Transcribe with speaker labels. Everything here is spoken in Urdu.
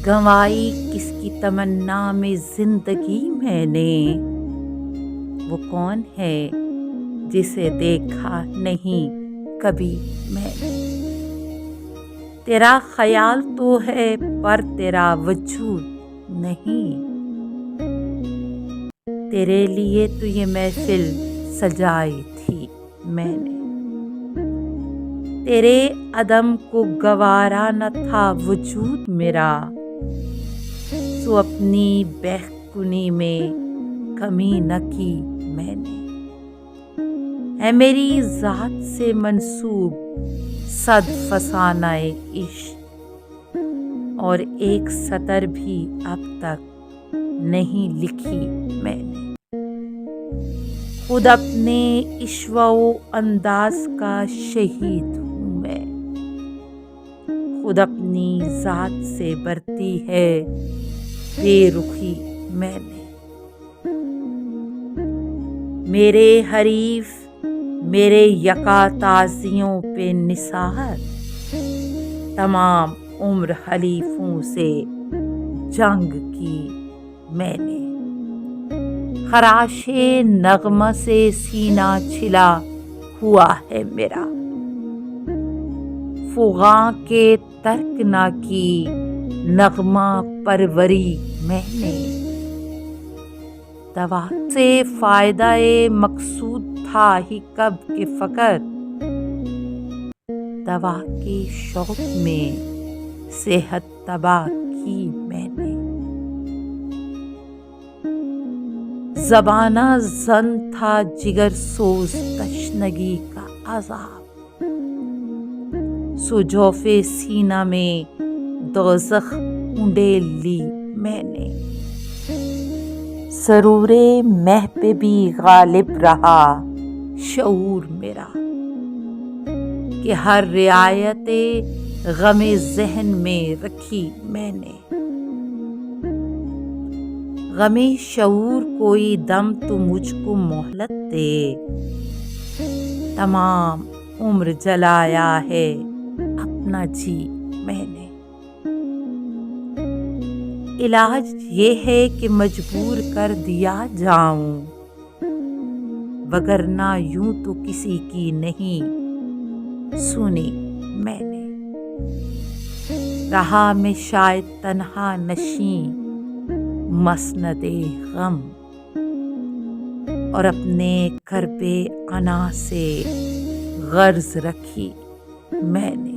Speaker 1: گنوائی کس کی تمنا میں زندگی میں نے، وہ کون ہے جسے دیکھا نہیں کبھی میں نے۔ تیرا خیال تو ہے پر تیرا وجود نہیں، تیرے لیے تو یہ محفل سجائی تھی میں نے۔ تیرے عدم کو گوارا نہ تھا وجود میرا، سو اپنی بہکونی میں کمی نہ کی میں نے۔ ہے میری ذات سے منسوب صد فسانہ عشق، اور ایک سطر بھی اب تک نہیں لکھی میں نے۔ خود اپنے عشوہ و انداز کا شہید ہوں میں، خود اپنی ذات سے برتی ہے بے رخی میں نے۔ میرے حریف میرے یکا تازیوں پہ نثار، تمام عمر حلیفوں سے جنگ کی میں نے۔ خراش نغمہ سے سینہ چھلا ہوا ہے میرا، فغاں کے ترک نہ کی نغمہ پروری میں نے۔ دوا سے فائدہ مقصود تھا ہی کب کہ فقط، دوا کے شوق میں صحت تباہ کی میں نے۔ زبانہ زن تھا جگر سوز تشنگی کا عذاب، سو جوف سینہ میں دوزخ اونڈیل لی میں نے۔ سرور مہ پہ بھی غالب رہا شعور میرا، کہ ہر رعایت غم ذہن میں رکھی میں نے۔ غم شعور کوئی دم تو مجھ کو مہلت دے، تمام عمر جلایا ہے اپنا جی میں نے۔ علاج یہ ہے کہ مجبور کر دیا جاؤں، وگرنہ یوں تو کسی کی نہیں سنی میں نے۔ رہا میں شاید تنہا نشیں مسند غم، اور اپنے کرب انا سے غرض رکھی میں نے۔